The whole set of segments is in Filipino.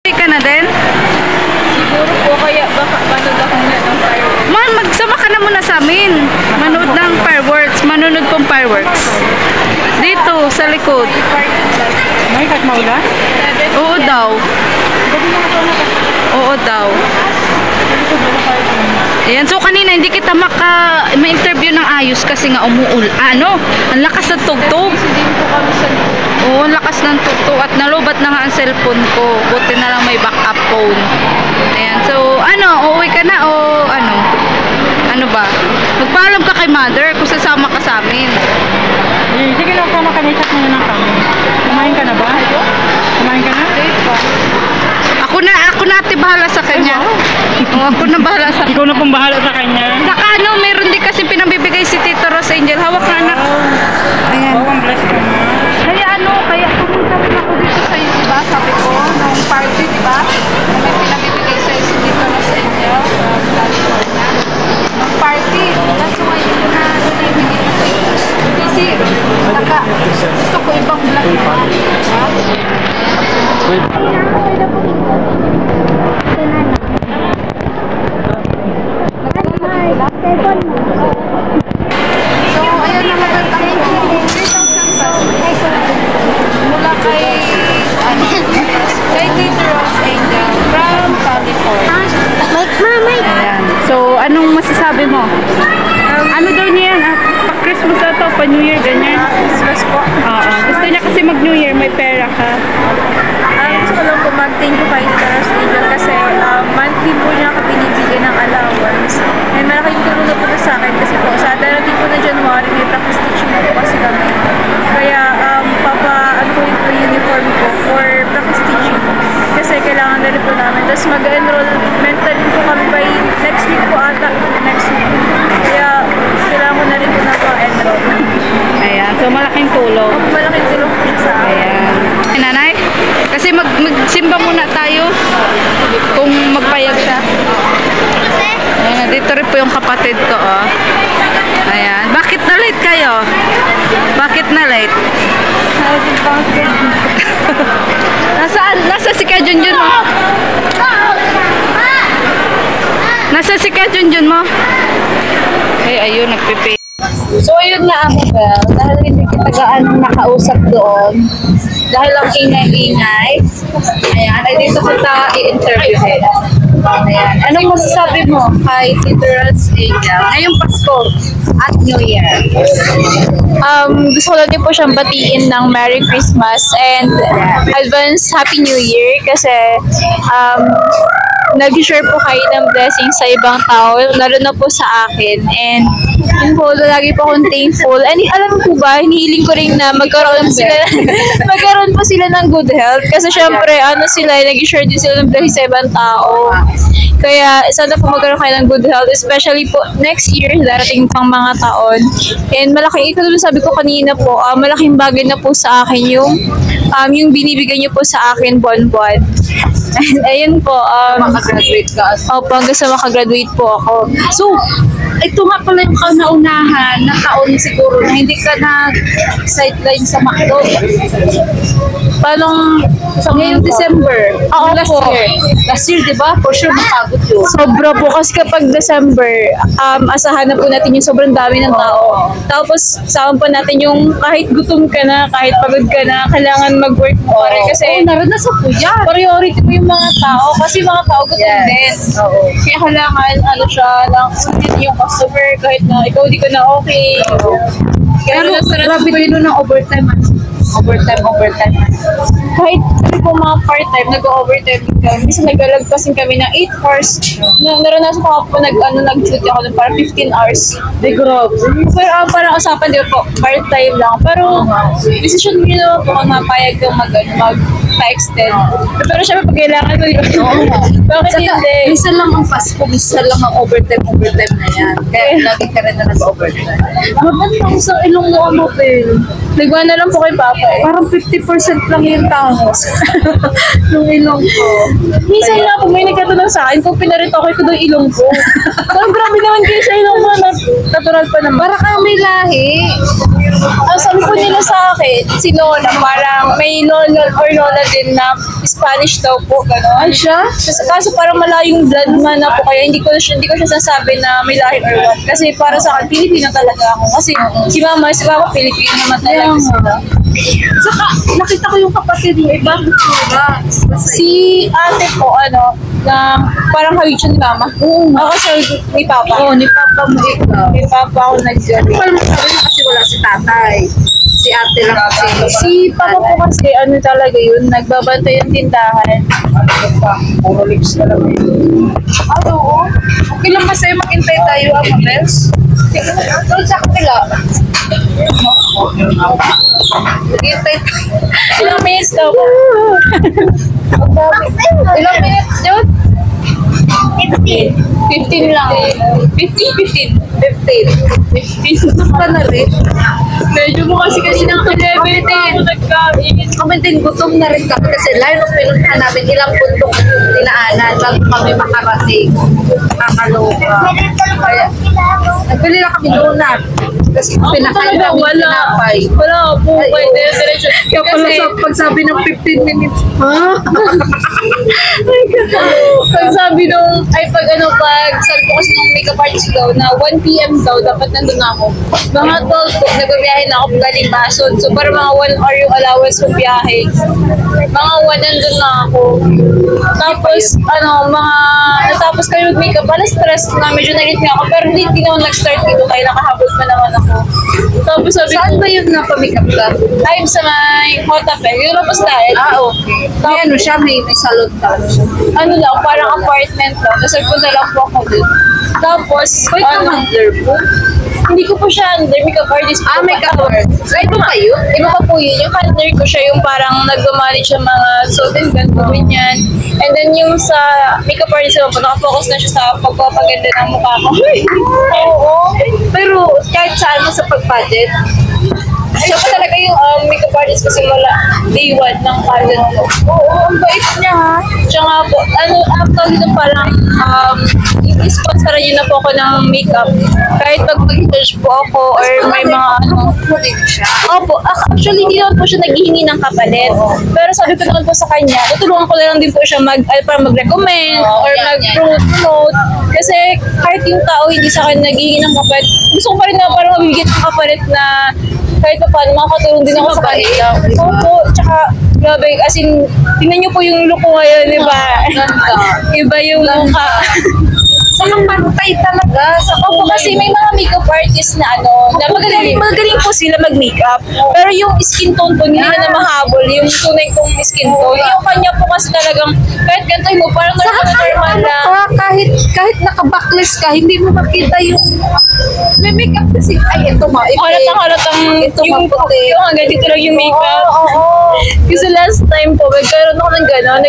Ka na din? Siguro po, kaya baka manood ako nga ng fireworks. Magsama ka na muna sa amin. Manood ng fireworks. Manunod pong fireworks. Dito, sa likod. May kat maulan? Oo daw. Oo daw. Ayan, so kanina hindi kita ma-interview ng ayos kasi nga ang lakas ng tugtog. Oo, ang lakas ng tugtog at nalubat na nga ang cellphone ko. Buti na lang may backup phone. Ayan, so uuwi ka na o ano? Ano ba? Magpaalam ka kay mother kung sasama ka sa amin. Sige lang, sama ka na, chat muna ng kami. Kumain ka na ba? Kumain ka na? Ako na ate bahala sa kanya. Oo, ako na bahala sa kanya. Ikaw na pong bahala sa kanya. Saka meron din kasi pinabibigay si Tito Rose Angel. Hawak na anak. Ayan. Ang bless ka na. Kaya pumunta rin ako dito sa iyo, diba? Sabi ko, nung party, diba? May pinabibigay sa iyo si Tito Rose Angel. California. Nung party. Kaso ngayon na ibigay ko sa iyo. Kasi, gusto ko ibang vlog na. Diba? So, ayan na magandang po. 3,000 mula kay Tito Rose Angel from California. Ayan. So, anong masasabi mo? Ano daw niya yan? Pa-Christmas na to, pa-New Year, ganyan? Christmas po. Oo. Gusto niya kasi mag-New Year, may pera ka. Gusto ko lang po mag-thank you kay Tito Rose Angel kasi monthly po niya ako binibigyan ng allowance. And malaking tulong na po sa akin kasi po sa darating po na January may practice teaching na po kasi kami. Kaya ano po yung uniform ko for practice teaching kasi kailangan na rin po namin. Tapos mag-enrollment na rin po kami by next week po ata. Next week. Kaya kailangan ko na rin po na po enroll. Ayan. So, malaking tulong. Malaking tulong po siya sa akin. Ayan. Ay, nanay, kasi magsimba muna tayo kung magpayag siya. Ayan, dito rin po yung kapatid ko, oh. Ayan. Bakit na late kayo? Bakit na late? Nasa si Ka Junjun mo? Nasa si Ka Junjun mo? Ay, ayun, nagpipi. So, ayun na ako, Bel. Dahil hindi kita gaano nakausap doon. Dahil ang ingay-ingay. Ayan, ay dito kita i-interview. Ayan. Anong masasabi mo kay Tito Rose Angel ngayong Pasko at New Year? Gusto ko lang din po siyang batiin ng Merry Christmas and advance Happy New Year kasi nag-share po kayo ng blessings sa ibang tao, lalo na po sa akin. And yun po, lagi po akong thankful. And alam po ba, hinihiling ko rin na magkaroon po sila ng good health. Kasi syempre, nag-share din sila ng blessings sa ibang tao. Kaya sana po magkaroon kayo ng good health, especially po next year, darating pang mga taon. And malaking, ito sabi ko kanina po, malaking bagay na po sa akin yung binibigay niyo po sa akin buwan-buwan. And ayun po, Makagraduate ka. opo, hanggang sa makagraduate po ako. So, ito nga pala yung kauna-unahan na taon siguro na hindi ka na-sideline sa McDo. Paano ngayong December? Oo last po. year. Last year, di ba? For sure, mapagod yun. Sobra po kasi kapag December, asahan na po natin yung sobrang dami ng tao. Tapos, saan pa natin yung kahit gutom ka na, kahit pagod ka na, kailangan mag-work mo rin. Kasi, naranasan ko yan. priority mo yung mga tao kasi mga tao gutom din. Oo. Kaya kailangan, lang, sundin yung customer kahit na ikaw di ka na okay. Pero grabe din nun ng overtime. Overtime. Kahit po mga part-time, nag-overtime kami. Minsan naglalagpasin kami ng 8 hours. Naranasan ko po nag-duty ako ng parang 15 hours. Di grabe. Pero parang usapan di ba po, part-time lang. Pero decision mo naman po kung mapayag kang mag-extend. Pero syempre pag kailangan mo, di ba? Bakit hindi? Minsan lang ang Pasko, minsan lang ang overtime na yan. Kaya lagi ka rin na nag-overtime. Mabanda ko sa ilong mo, Phil. Nagwa na lang po kay Papa. Parang 50% lang yung tangos. Nung ilong ko. Minsan nga po may nagtatanong sa akin kung pinaritoke ko daw ilong ko. Parang grabe naman kayo sa ilong mo na natural pa naman. Para kang may lahi. Ang sabi po nila sa akin, si Lola, parang may lolo or lola din na Spanish daw po, gano'n. Ay siya? Kaso parang malayong blood man na po, kaya hindi ko siya sasabi na may lahi or what. Kasi para sa akin, Pilipino talaga ako. Kasi si Mama Pilipino naman talaga sila. Saka, nakita ko yung kapatid mo, ibang itsura. Si ate po, na parang hawig ni Mama. Ako kasi ni Papa. Oo, ni Papa mo ikaw. Ni Papa ako nag-job. Ano pala masabi mo kasi wala si tatay. Si ate lang kasi. Si Papa po kasi talaga yun, nagbabantay yung tindahan. Puro lips na lang yun. Oo. Okay lang ba sa'yo maghintay tayo, Amabels? Doon sa kapila. Maghintay tayo. Ilang minutes daw po? Ilang minutes yun? 15 lang. 15. 15 ka na rin. Medyo mo kasi ng 11 nagkain. Kami din, gutom na rin kami kasi line of pinuntahan namin ilang bundok yung dinaanan bago kami makarating. Nakakaloka. Kaya, nagbili lang kami donut. Tapos pinakain talaga, kami wala. tinapay. Wala po. Ay, Pwede oo. diretso. Kaya pala sa pagsabi ng 15 minutes, ha? Pag sabi pag sabi ko kasi nung makeup artist daw na 1 p.m. daw, dapat nandun na ako. Mga 12 po, nagbabiyahe na ako galing Bason. So, para mga 1 hour yung allowance ng biyahe. Mga 1 nandun na ako. Tapos, natapos kami mag-makeup, stress na, medyo nagit nga ako. Pero hindi naman nag-start dito, kaya nakahabot pa naman ako. Tapos sabi ko, Saan ba yun na pamikap ka? I'm sa may Hotapeg, yung tapos dahil. Okay. May ano siya, may salon ka. Lang, parang apartment lang. Tapos nagpunta lang po ako dun. Tapos, Wait, handler po? hindi ko po siya under, makeup artist po. Makeup artist. Ay, ito pa yun? Iba pa po yun. Yung handler ko siya, yung parang nag-manage siya mga suit and ganito, ganyan. And then yung sa makeup artist naman po, nakafocus na siya sa pagpapaganda ng mukha ko. Oo. Pero kahit saan mo sa pag-budget, Siya pa talaga yung makeup artist ko simula day 1 ng pageant ko. oo, ang bait niya ha. Tsaka po, after dito parang i-sponsor niyo na po ako ng makeup. Kahit pag mag-search po ako or may mga Kulit siya. Opo, actually hindi naman po siya naghihingi ng kapalit. Pero sabi ko naman po sa kanya, tutulungan ko na lang din po siya para mag-recommend or mag-promote. Kasi kahit yung tao hindi sa akin naghihingi ng kapalit, gusto ko pa rin na parang mabibigyan ng kapalit na kahit pa paano, makakatulong din ako sa kanila. Opo, tsaka grabe, as in, tingnan niyo po yung look ko ngayon, di ba? Iba yung mukha. Saka pantay talaga. Sa Opo, kasi may mga makeup artist na na magaling po sila mag-makeup. Pero yung skin tone po, hindi na mahabol. Yung tunay kong skin tone. Yung kanya po kasi talagang, kahit ganito mo, parang normal lang. kahit naka-backless ka, hindi mo makita yung may makeup kasi. Ay, ito Halatang yung puti. yung hanggang dito lang yung makeup. Oo. Kasi last time po, magkaroon ako ng gano'n.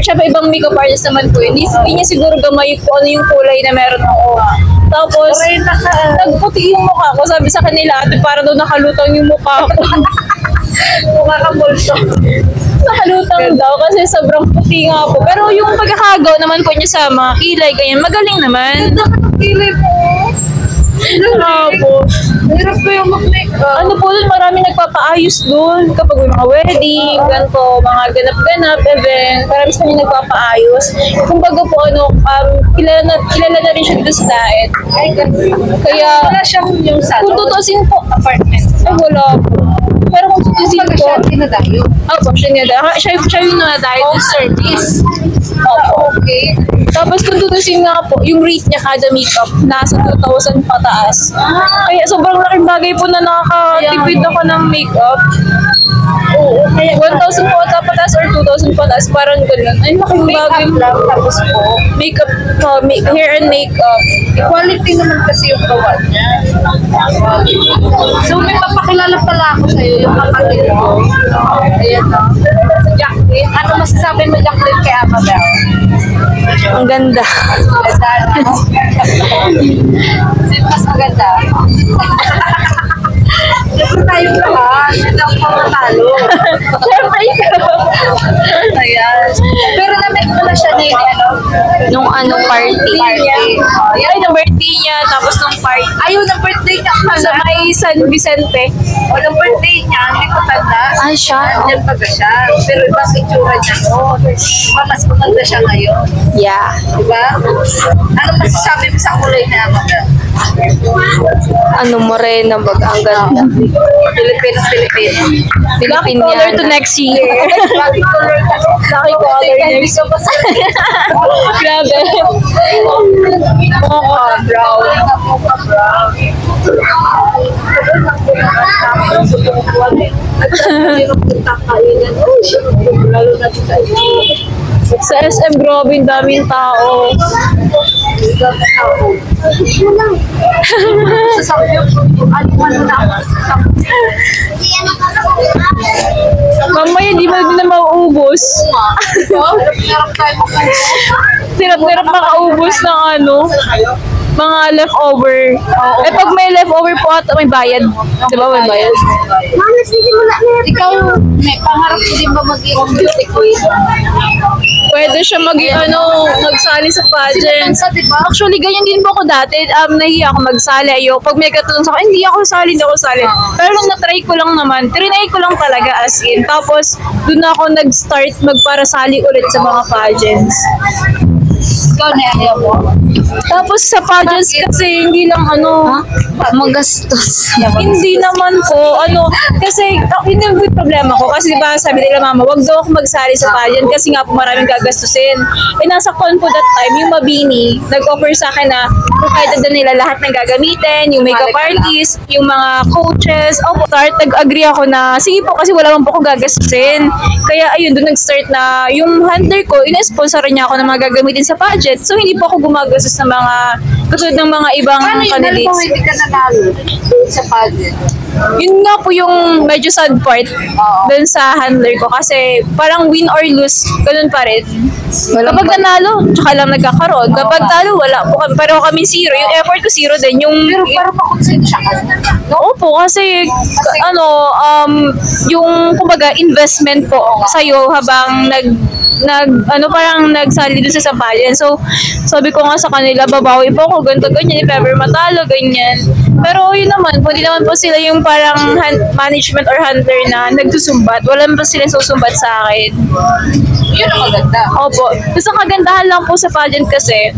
Siyempre, ibang makeup artist naman po. Hindi niya siguro gamay kung ano yung kulay na meron ako. Tapos, nagputi yung mukha ko. Sabi sa kanila, ate, para daw nakalutang yung mukha ko. Mukha kang bulso. Nakalutang daw kasi sobrang puti nga po. Pero yung pagkakagaw naman po niya sa mga kilay, ganyan, magaling naman. Kilay mo. Opo. Hirap ko yung mag-makeup. Ano po dun, marami nagpapaayos dun. Kapag may mga wedding, ganito, mga ganap-ganap, event, marami sa kanya nagpapaayos. Kumbaga po, kilala na rin siya dito sa diet. Ay, Kaya, wala siyang yung salon. kung tutusin po, apartment. Ay, wala po. Pero kung tutusin Kumbaga po, siya tinadayo. opo, siya yung na-diet Home service. Opo. Okay. Tapos kung tutusin nga po, yung rate niya kada makeup, nasa 2,000 pataas. Kaya sobrang laking bagay po na nakakatipid ako ng makeup. Oo, kaya 1,000 po ata pataas or 2,000 pataas, parang ganun. Ay, laking bagay. Makeup lang, tapos po. Makeup, hair and makeup. Quality naman kasi yung gawa niya. So, may papakilala pala ako sa'yo, yung kapatid mo. Ayan na. Jacqueline. Ano masasabi mo, Jacqueline, kay Amabel? Ang ganda. Ganda na. Mas maganda. Ito tayong lahat. Hindi ako matalo. Ayan. Pero na-meet mo na siya na yung Nung anong party. Ay, nung birthday niya, tapos nung party. Ayaw ng birthday niya Sa pala. may San Vicente. O ng birthday niya, hindi ko tanda. Ay, siya. Nandiyan pa ba siya? Pero ibang itsura niya noon. Mas maganda siya ngayon. Yeah. Diba? Ano masasabi mo sa kulay na Amabel? Ano, morena baga. Ang ganda. Filipino. Lucky color to next year. Lucky color ka. Lucky color Hindi next ka pa sa Grabe. Mocha brown. Mocha brown. Lalo na sa Sa SM, grabe, ang daming tao. Mamaya, di ba na mauubos? Tirap-tirap makaubos ng ano, mga leftover. Eh, pag may leftover po ata, may bayad. Di ba may bayad? Ikaw, may pangarap mo din ba maging beauty queen? Pwede siya magsali sa pageant. Actually, ganyan din po ako dati. Nahiya ako magsali. Pag may katulong sa akin, hindi ako sali. Pero nung na-try ko lang naman, trinay ko lang talaga as in. Tapos, doon ako nag-start magparasali ulit sa mga pageants. Ikaw na ayaw mo? Tapos sa pageants kasi hindi lang Magastos. hindi naman po, kasi yun yung problema ko. Kasi diba sabi nila mama, wag daw ako magsali sa pageant kasi nga po maraming gagastusin. Eh nasa con po that time, yung Mabini, nag-offer sa akin na provided na nila lahat ng gagamitin, yung makeup artist, yung mga coaches. Start, nag-agree ako na, sige po kasi wala man po akong gagastusin. Kaya ayun, doon nag-start na yung handler ko, ina-sponsoran niya ako ng mga gagamitin sa pageant. So hindi po ako gumagastos ng mga, katulad ng mga ibang Paano yun? Alam candidates. mo, hindi ka nanalo sa pageant. Yun nga po yung medyo sad part Oo. dun sa handler ko kasi parang win or lose, ganun pa rin. Kapag nanalo, tsaka lang nagkakaroon. Kapag talo, wala po kami. Pareho kami zero. Yung effort ko zero din. Pero parang makonsensya ka na. Opo, kasi yung kumbaga investment po sa'yo habang parang nagsali dun sa sampayan. So, sabi ko nga sa kanila, babawi po ako, ganito, ganyan, if ever matalo, ganyan. Pero yun naman, hindi naman po sila yung parang management or handler na nagsusumbat. Wala naman po sila susumbat sa akin. Yun ang maganda. Opo. Tapos ang kagandahan lang po sa pageant kasi,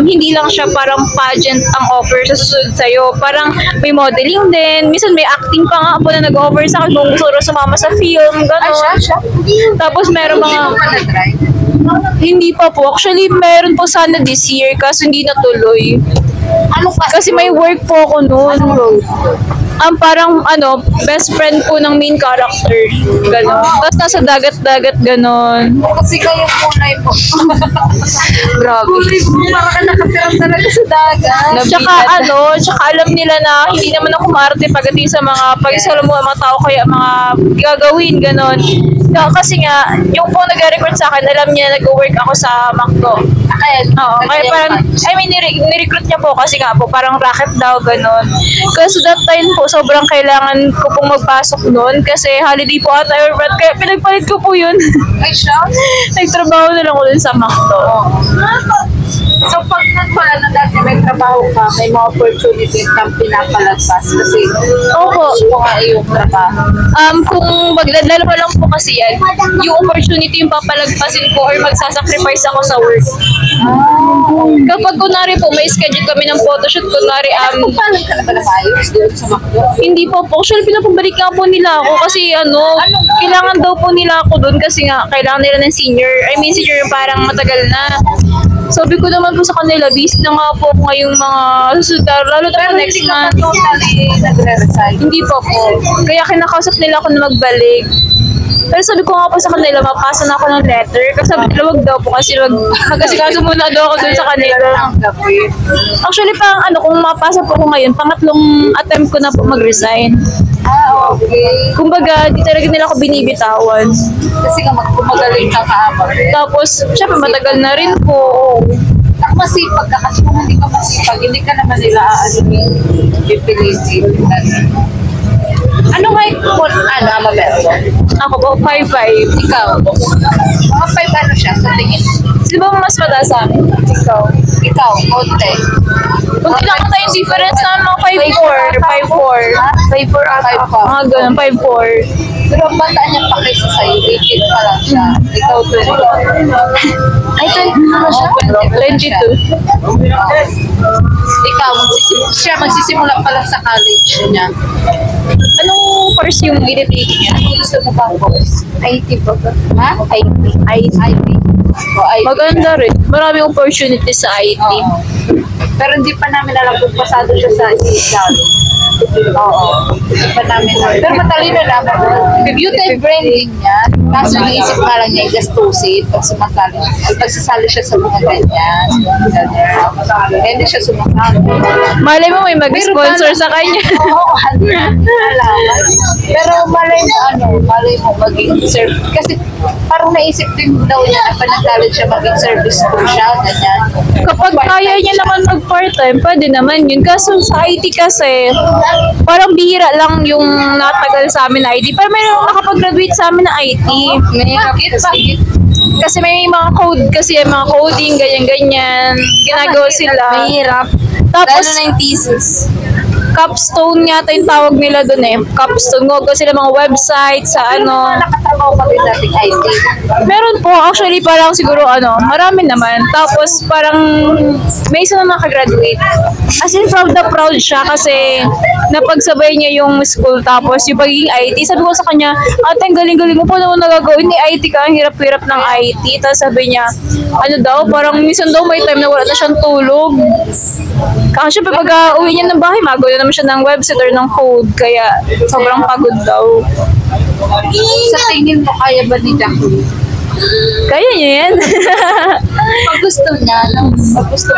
hindi lang siya parang pageant ang offer sa susunod sa'yo. Parang may modeling din. Minsan may acting pa nga po na nag-offer sa akin kung gusto rin sumama sa film, gano'n. Tapos meron Hindi mga... mo pa na-try? Hindi pa po. Actually, meron po sana this year kasi hindi natuloy. Ano Kasi may work po ako noon. Parang best friend po ng main character. Ganon. Tapos nasa dagat-dagat ganon. Kasi kayo punay po. Grabe. Parang ka nakapirang talaga sa dagat. Tsaka alam nila na hindi naman ako maarte pagdating sa mga pag-isala mo mga tao kaya mga gagawin, ganon. Kasi nga, yung po nag-record sa akin, alam niya nag-work ako sa McDo. Kaya parang, nirecruit niya po kasi nga po, parang racket daw, ganon. Kasi that time po, sobrang kailangan ko pong magpasok noon kasi holiday po ata or what, kaya pinagpalit ko po yun. Ay, siya? Nagtrabaho na lang ko dun sa McDo. So, pag nagpala na dati may trabaho ka, may mga opportunity kang pinapalagpas kasi Opo. gusto nga yung trabaho. Kung magdadala mo lang po kasi yan, yung opportunity yung papalagpasin ko or magsasacrifice ako sa work. Kapag kunwari po, may schedule kami ng photoshoot, kunwari, Papalag ka na ba na ayos doon sa McDo? hindi po po. Actually, pinapabalik nga po nila ako kasi kailangan daw po nila ako doon kasi nga, kailangan nila ng senior. Senior yung parang matagal na. Sabi ko naman po sa kanila, busy na nga po ako ngayong mga susunod, lalo na next month. Totally nagre-resign. Hindi po po. Kaya kinakausap nila ako na magbalik. Pero sabi ko nga po sa kanila, mapasa na ako ng letter. Kasi sabi nila, wag daw po kasi magkasikaso muna daw ako dun sa kanila. Actually, kung mapasa po ako ngayon, pangatlong attempt ko na po mag-resign. Okay. Kumbaga, di talaga nila ako binibitawan. Kasi nga magkumagaling ka kaabang. Tapos, syempre, matagal na rin po. Masipag ka kasi kung hindi ka masipag, hindi ka naman nila pipilitin. Anong height mo, Amabel? Ako po, 5'5". Ikaw? Mga 5 ano siya sa tingin? Sino ba mas mataas sa amin? Ikaw. Ikaw, konti. Kunti lang tayong difference na mga 5'4". 5'4". 5 ka. Mga ganun, 5'4". Pero ang bata niya pa kaysa sa'yo, 18 pa lang siya. Ikaw, 20. Ay, 20 na siya? 22. Ikaw, siya magsisimula pa lang sa college niya. Anong course yung pinipili niya? Ano gusto mo bang course? IT po ba? Ha? IT. O IT. Maganda rin. Maraming opportunity sa IT. Oo. Pero hindi pa namin alam kung pasado siya sa ESL. Oo. Hindi pa namin alam. Pero matalino naman. Beauty branding niya. Kaso naisip pa lang niya gastusin pag sumasali. Pagsasali siya sa mga ganyan. Kaya hindi siya sumasali. Malay mo may mag-sponsor sa kanya. Oo, alaman. Pero malay mo maging service. Kasi parang naisip din daw niya na pa nag-college siya maging service crew siya, ganyan. Kapag kaya niya naman mag-part-time, pwede naman yun. Kaso sa IT kasi, parang bihira lang yung natagal sa amin na IT. Pero mayroong nakapag-graduate sa amin na IT. Bakit? Kasi may mga code kasi, mga coding, ganyan-ganyan. Ginagawa sila. Mahirap. Tapos, Lalo na yung thesis. capstone yata yung tawag nila dun eh. Capstone. Gagawa sila mga website sa ano. Nakatrabaho ka din dating IT. Meron po, actually parang siguro marami naman. Tapos parang may isa na nakagraduate. As in, proud na proud siya kasi napagsabay niya yung school tapos yung pagiging IT. Sabi ko sa kanya, ate, ang galing-galing mo po naman nagagawin ni IT ka, ang hirap-hirap ng IT. Tapos sabi niya, ano daw, parang minsan daw may time na wala na siyang tulog. Kasi syempre pag uwi niya ng bahay, magawa na naman siya ng website or ng code. Kaya sobrang pagod daw. Sa tingin mo, kaya ba ni Jacqueline? Kaya niya yan. Pag gusto niya, no?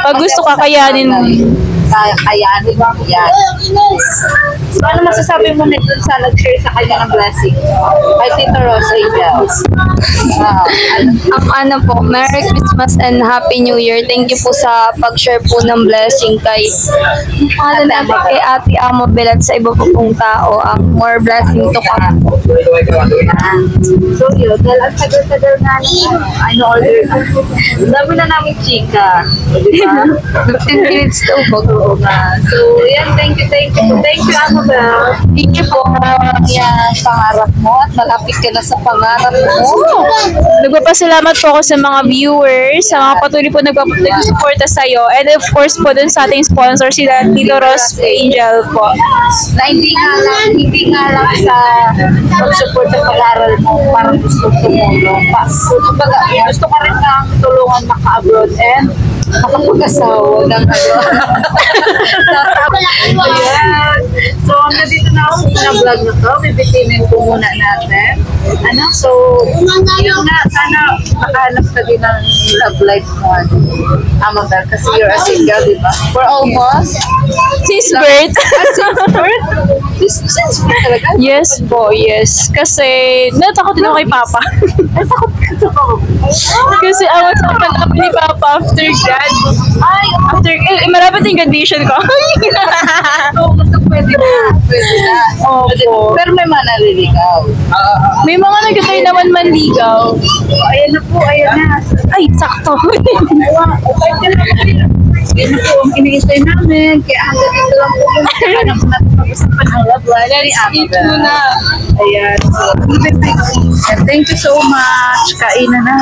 Pag gusto kakayanin mo. Kayanin mo yan. So, ano masasabi mo nito sa nag-share sa kanya ng blessing? Kay Tito Rose Angel. Ano po, Merry Christmas and Happy New Year. Thank you po sa pag-share po ng blessing kay kay Ate Amabel at sa iba po pong tao. More blessing to come. So yun, dahil ang tagal-tagal nga na order na. Dami na namin chika. Di ba? 15 minutes to po. Oo nga. So, yan, thank you. Thank you, Amabel. Thank you po. Yan, pangarap mo at malapit ka na sa pangarap mo. Nagpapasalamat po ako sa mga viewers, sa mga patuloy po nagsuporta sa'yo. And of course po dun sa ating sponsor, sila Tito Rose Angel po. Na hindi nga lang sa pag-support sa pag-aaral mo, parang gusto tumulong. Gusto ka rin kang tulungan maka-abroad and makapag-asawa ng Ayan. So, hanggang dito na ako sa vlog na to. Bibitinin ko muna natin. So, yun na. Sana makahanap ka din ng love life mo. Amabel, kasi you're a single, di ba? For almost Since birth. since birth? Since birth talaga? Yes po, yes. Kasi natakot din ako kay Papa. Kasi awan sa panap ni Papa after grad. After, malapit yung graduation ko. Oo, basta pwede na. Opo. Pero may mga naliligaw. May mga nagkatay naman manligaw. Ayan na po, ayan na. Ay, sakto. Yan na po ang iniintay namin. Kaya hanggang dito lang po yung hanap natin pag-usapan ng love life ni Amabel. Ayan. So, thank you so much. Kain na na.